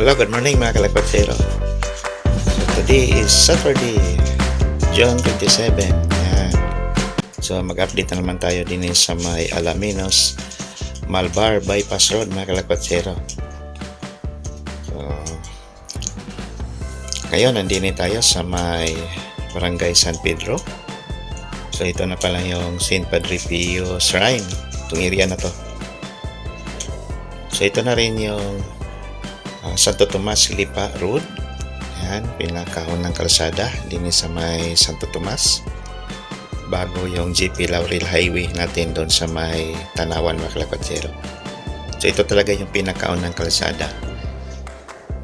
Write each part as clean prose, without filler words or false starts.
Hello, good morning mga kalakotsero. So today is Saturday, June 27. Ayan. So mag-update na naman tayo din sa may Alaminos, Malbar Bypass Road mga kalakotsero. So ngayon nandini tayo sa may Barangay San Pedro. So ito na pala yung St. Padre Pio Shrine, itong area na to. So ito na rin yung Santo Tomas Lipa Road. Ayan, pinakaunang kalsada din sa may Santo Tomas, bago yung GP Laurel Highway natin doon sa may Tanawan mga kalakotsero. So ito talaga yung pinakaunang kalsada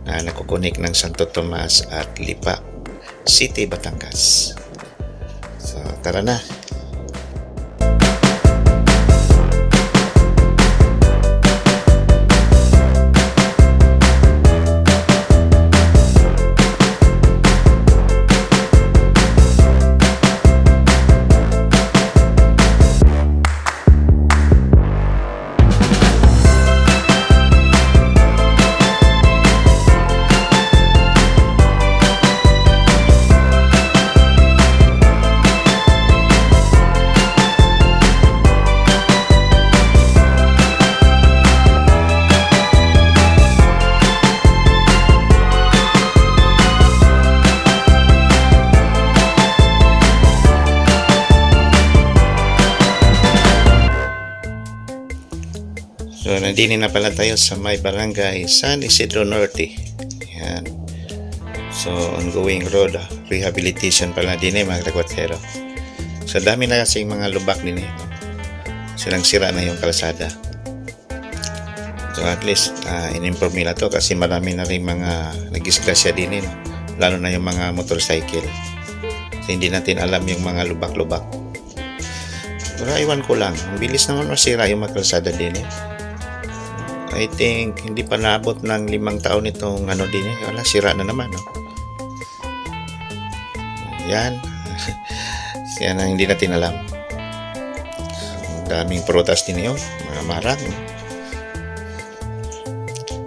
na nakukunik ng Santo Tomas at Lipa City, Batangas. So tara na. So, nandini na pala tayo sa may barangay San Isidro Norte. Yan. So, ongoing road rehabilitation pala din mga kalakotsero. So, dami na kasing mga lubak din silang sira na yung kalsada. So, at least, in-improve nila to kasi marami na rin mga nag-disgrasya din lalo na yung mga motorcycle. So, hindi natin alam yung mga lubak-lubak. Pero iwan ko lang, ang bilis naman masira yung mga kalsada din I think hindi pa naabot ng 5 taon itong din wala, sira na naman yan. Yan ang hindi natin alam. Daming prutas din yun, mga marang.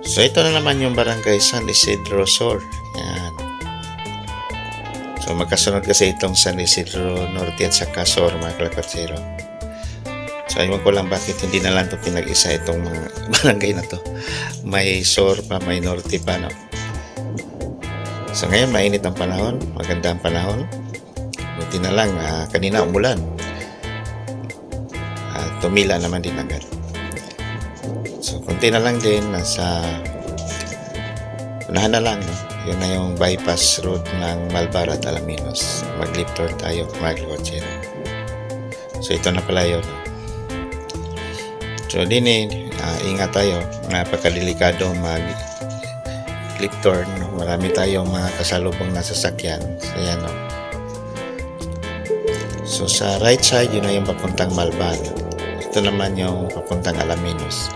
So ito na naman yung barangay San Isidro Sur. Yan. So magkasunod kasi itong San Isidro Norte at saka Sur mga kalakotsero. So, ewan ko lang bakit hindi na lang ito pinag-isa itong mga barangay na to. May Sur pa, may Norte pa, no? So, ngayon, mainit ang panahon. Maganda ang panahon. Buti na lang, kanina umulan. Tumila naman din agad. So, konti na lang din. Nasa unahan na lang, no? Yun na yung bypass road ng Malbar at Alaminos. Mag-left turn tayo, mag-kalakotsero. So, ito na pala yun, no? So din ingat tayo, napakadelikado mag-clip turn. Marami tayong mga kasalubong na sasakyan. So yan So sa right side, yun na yung papuntang Malbar. Ito naman yung papuntang Alaminos.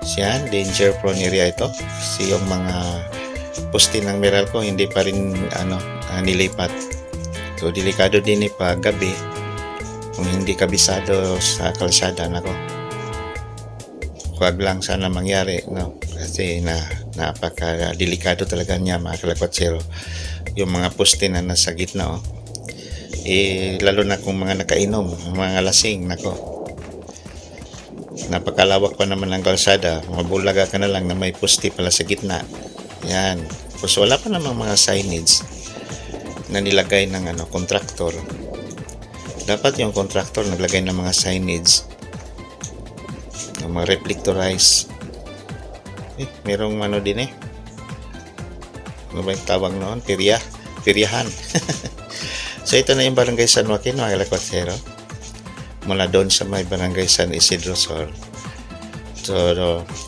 So yan, danger prone area ito. Kasi yung mga poste ng Meralco hindi pa rin nilipat. So delikado din pag gabi kung hindi kabisado sa kalsada. Wag lang sana mangyari, no? Kasi napaka-delikado talaga niya mga kalakotsero. Yung mga poste na nasa gitna, lalo na kung mga nakainom, mga lasing, napakalawak pa naman ng kalsada, mabulaga ka na lang na may poste pala sa gitna. Yan. Tapos wala pa namang mga signage na nilagay ng kontraktor. Dapat yung kontraktor naglagay ng mga signage, mga reflectorize. Merong din ano ba yung tawag noon? Piryahan. So ito na yung barangay San Joaquin mga kalakotsero. Mula doon sa may barangay San Isidro Sur. So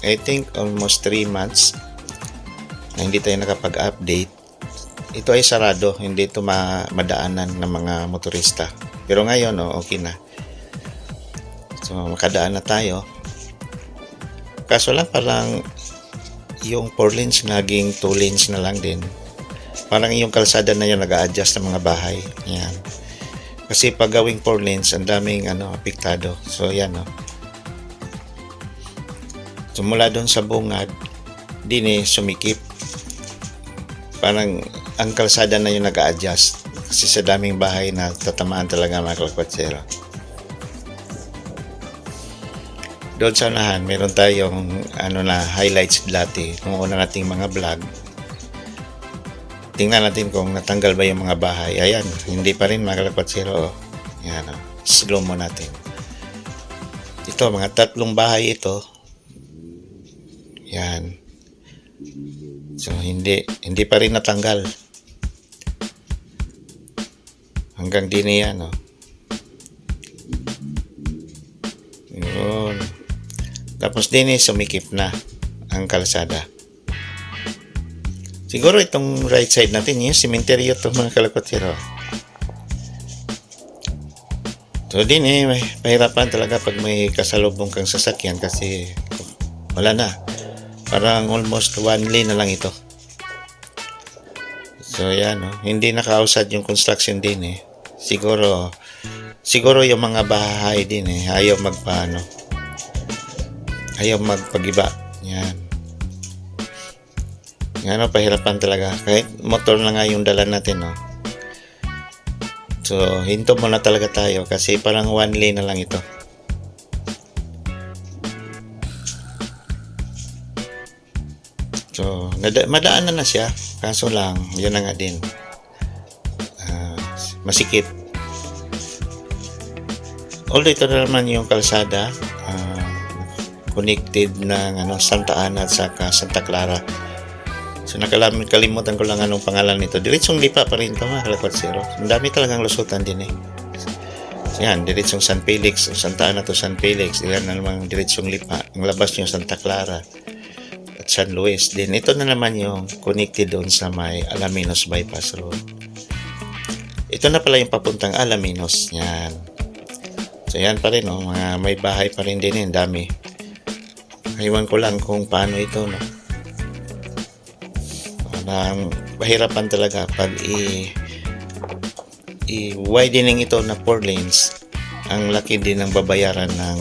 I think almost 3 months na hindi tayo nakapag-update. Ito ay sarado, hindi ito madaanan ng mga motorista. Pero ngayon okay na. So makadaan na tayo. Kaso lang parang yung 4 lanes naging 2 lanes na lang din. Parang yung kalsada na yun nag-a-adjust ng mga bahay. Yan. Kasi pag gawing 4 lanes, ang daming apektado. So yan So mula doon sa bungad, din sumikip. Parang ang kalsada na yung nag-a-adjust kasi sa daming bahay na tatamaan talaga mga kalakwatsero. Doon sa unahan, meron tayong highlights dati nung una nating mga vlog. Tingnan natin kung natanggal ba yung mga bahay. Ayan, hindi pa rin mga kalakwatsero. Ayan, slow mo natin. Ito, mga 3 bahay ito. Yan. So, hindi pa rin natanggal. Hanggang din yan, Yun. Tapos din sumikip na ang kalsada. Siguro itong right side natin, yung cementerio to mga kalakwatsero. So din may pahirapan talaga pag may kasalubong kang sasakyan kasi wala na. Parang almost 1 lane na lang ito. So yan, hindi nakausad yung construction din Siguro yung mga bahay din ayaw magpagiba. Yan. Yan pahirapan talaga. Kahit motor na nga yung dala natin So hinto muna talaga tayo kasi parang 1 lane na lang ito. So madaanan na siya. Kaso lang, yun na nga din. Masikip. Although ito na naman yung kalsada, connected ng Santa Ana at saka Santa Clara. So nakalimutan ko lang anong pangalan nito. Diretsong lipa pa rin ito mga kalakwatsero. Ang dami talagang lusutan din So yan, diretsong San Felix, Santa Ana to San Felix. Yan na naman diretsong lipa. Ang labas yung Santa Clara at San Luis. Din ito na naman yung connected doon sa may Alaminos Bypass Road. Ito na pala yung papuntang Alaminos. Yan. So yan pa rin mga may bahay pa rin din dami. Iwan ko lang kung paano ito Parang mahirapan talaga pag i-widening ito na 4 lanes. Ang laki din ng babayaran ng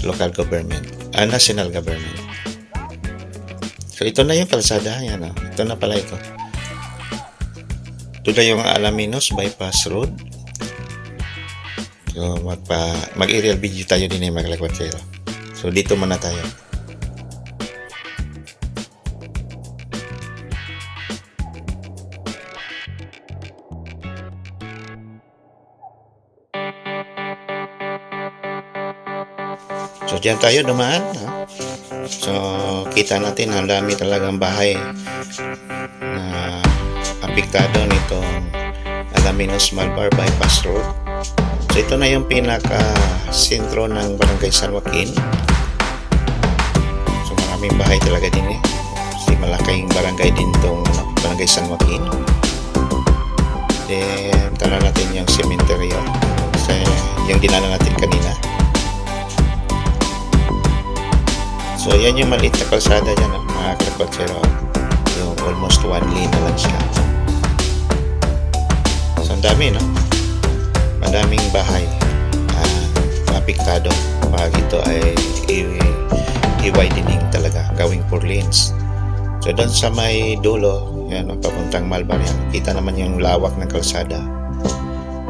local government, national government. So ito na yung kalsada, yan Ito na pala ito. Ito na yung Alaminos Bypass Road. So mag-aerial video tayo din mga kalakwatsero. So dito muna tayo. So dyan tayo dumaan. So kita natin ang dami talagang bahay na apektado nitong Alaminos Malbar Bypass Road. So ito na yung pinaka-sentro ng Barangay San Joaquin. So maraming bahay talaga din Kasi malaking barangay din itong Barangay San Joaquin. Then tala natin yung cementerio. Kasi yung dinala natin kanina. So yan yung maliit na kalsada dyan mga kalakwatsero. Yung almost 1 lane na lang siya. So ang dami madaming bahay apektado pag ito ay i-widening talaga, gawing 4 lanes. So doon sa may dulo yan papuntang Malbar yan, kita naman yung lawak ng kalsada.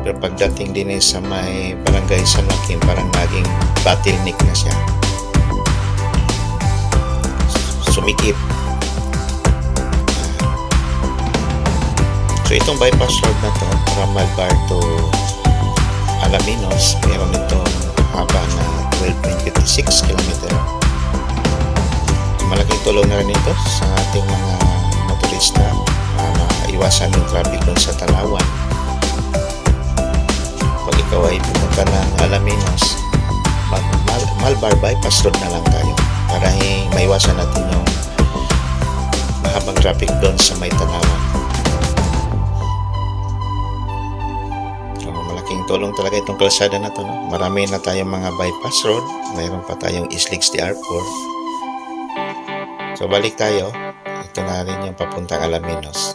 Pero pagdating din sa may Barangay San Joaquin, parang naging bottleneck na siya, sumikip. So itong bypass road na to from Malbar to Alaminos, meron itong haba na 12.56 km. Malaking tulong na rin ito sa ating mga motorista para maiwasan yung traffic doon sa Talawan. Pag ikaw ay pumunta ng Alaminos, Malbar bypass road na lang tayo para maiwasan natin yung mahabang traffic doon sa may Talawan. Malaking tulong talaga itong kalsada na to Marami na tayong mga bypass road, mayroon pa tayong East Lakes DR4. So balik tayo, ito na rin yung papuntang Alaminos.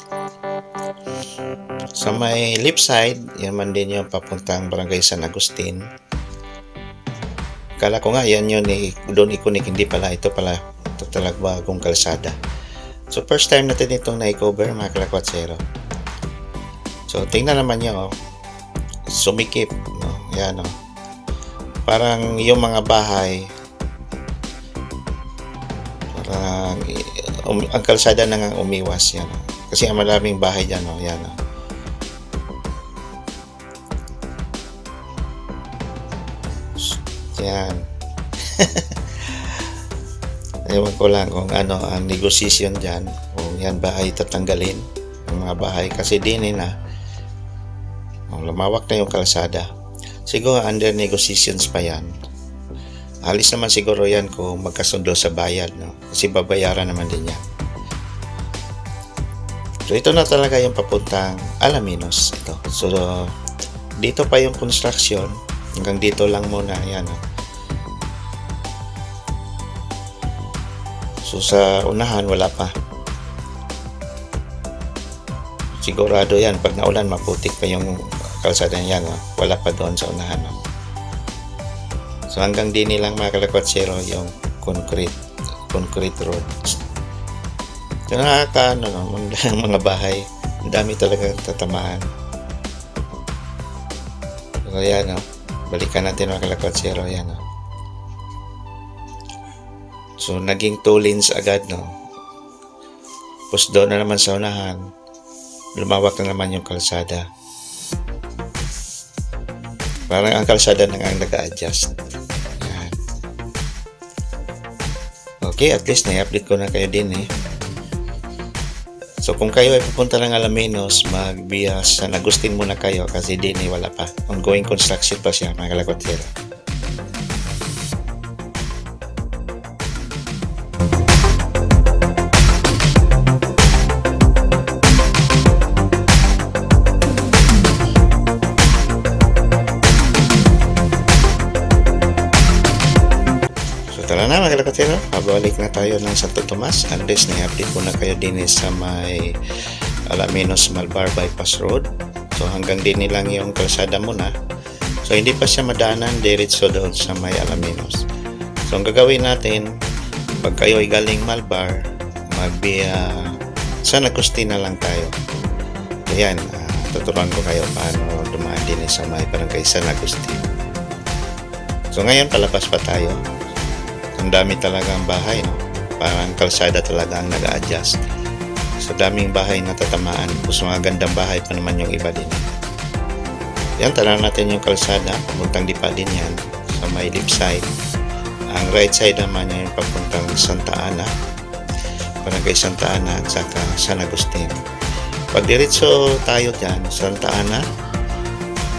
Sa may left side, yan man din yung papuntang Barangay San Agustin. Kala ko nga yan yun doon ikonik, hindi pala, ito pala Ito talaga bagong kalsada. So first time natin itong na-cover mga kalakwatsero. So tingnan naman nyo, sumikip, no? Yan, no? Parang yung mga bahay, parang ang kalsada na nga umiwas, yan, no? Kasi ang maraming bahay dyan, no? Yan, no? Yan. Ewan ko lang kung ano ang negotiation dyan, kung yan ba ay tatanggalin ang mga bahay, kasi din na lumawak na yung kalsada. Siguro under negotiations pa yan. Alis naman siguro yan kung magkasundo sa bayad, no? Kasi babayaran naman din yan. So ito na talaga yung papuntang Alaminos ito. So dito pa yung construction, hanggang dito lang muna yan, no? So sa unahan wala pa. Sigurado yan pag naulan maputik pa yung kalsada niyan, no? Wala pa doon sa unahan, no? So hanggang din nilang mga kalakwatsero yung concrete roads. So nakakaano, no? Mga bahay, ang dami talaga tatamaan. So yan, no? Balikan natin mga kalakwatsero, yan, no? So naging 2 lanes agad, no? Tapos doon na naman sa unahan, lumawak na naman yung kalsada. Parang ang kalsada na nga nag-a-adjust. Yan. Okay, at least na-update ko na kayo din, eh. So kung kayo ay pupunta ng Alaminos, mag-via San Agustin muna kayo kasi din wala pa. Ongoing construction pa siya, mga kalakwatsero. Tara na mga kalakwatsero, pabalik na tayo ng Santo Tomas. Unless na-update ko na kayo din sa may Alaminos Malbar Bypass Road. So hanggang din lang yung kalsada muna. So hindi pa siya madaanan diretso doon sa may Alaminos. So ang gagawin natin, pag kayo ay galing Malbar, mag-via San Agustin na lang tayo. Ayan, tuturuan ko kayo paano dumaan din sa may barangay San Agustin. So ngayon palabas pa tayo. Ang dami talagang bahay, no? Parang kalsada talaga ang nag-a-adjust. Sa daming bahay na tatamaan, tapos mga gandang bahay pa naman yung iba din. Yan, tara natin yung kalsada, papuntang Lipa din yan, sa may left side. Ang right side naman yung papuntang Santa Ana, barangay Santa Ana at saka San Agustin. Pag diretso tayo dyan, Santa Ana,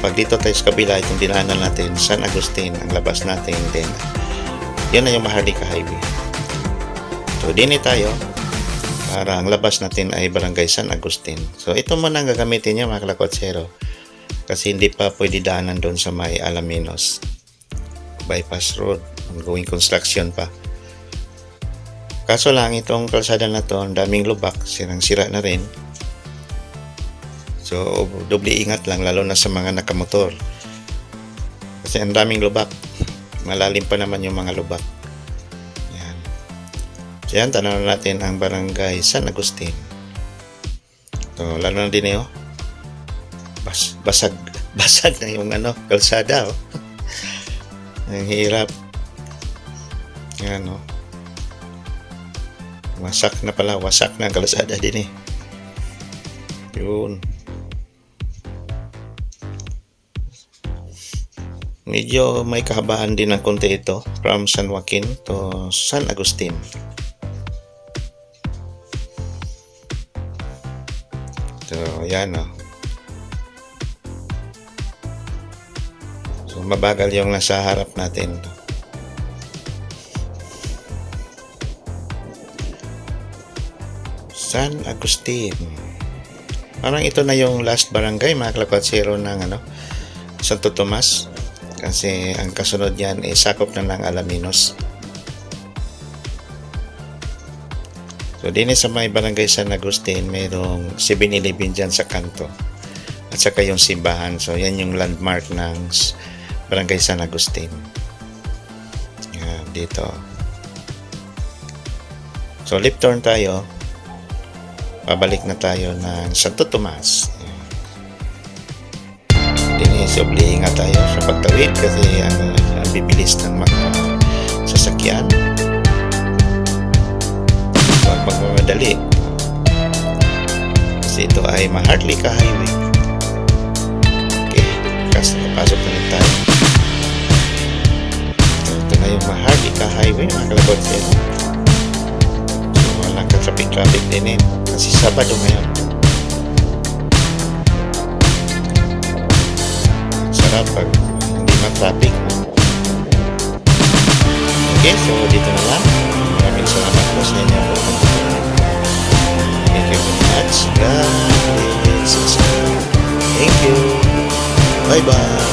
pag dito tayo sa kabila, itong dinaanan natin, San Agustin, ang labas natin din. Yan na yung Maharlika Highway. So, din tayo. Para ang labas natin ay Barangay San Agustin. So, ito muna ang gagamitin niya mga kalakwatsero. Kasi hindi pa pwede daanan doon sa may Alaminos Bypass Road. Ongoing construction pa. Kaso lang, itong kalsada na to, ang daming lubak. Sirang-sira na rin. So, doble ingat lang, lalo na sa mga nakamotor. Kasi ang daming lubak. Malalim pa naman yung mga lubak. Yan. So yan, tanaw natin ang barangay San Agustin. So, lalo na din eh, oh. Basag na yung kalsada, oh. Ang hirap. Yan, oh. Wasak na ang kalsada din eh. Yun. Medyo may kahabaan din ng konti ito from San Joaquin to San Agustin. So, yan, oh. So, mabagal yung nasa harap natin. San Agustin. Parang ito na yung last barangay, mga kalakwatsero, ng Santo Tomas. Kasi ang kasunod yan ay sakop na ng Alaminos. So din sa may barangay San Agustin, mayroong 7-Eleven dyan sa kanto. At saka yung simbahan. So yan yung landmark ng barangay San Agustin. Yan, dito. So left turn tayo. Pabalik na tayo ng Santo Tomas. Dinis, ingat tayo sa pagtawid kasi ang bibilis ng mga sasakyan. Huwag magmamadali. Kasi ito ay Maharlika Highway. Okay, kasi napasok na rin tayo. Ito na yung Maharlika Highway, mga kalabot sila. So walang ka-traffic din kasi Sabado ngayon. Sarap pag hindi ma-traffic. Okay, so dito na lang. Maraming salamat po sa inyo. Thank you very much. God bless. Thank you. Bye-bye.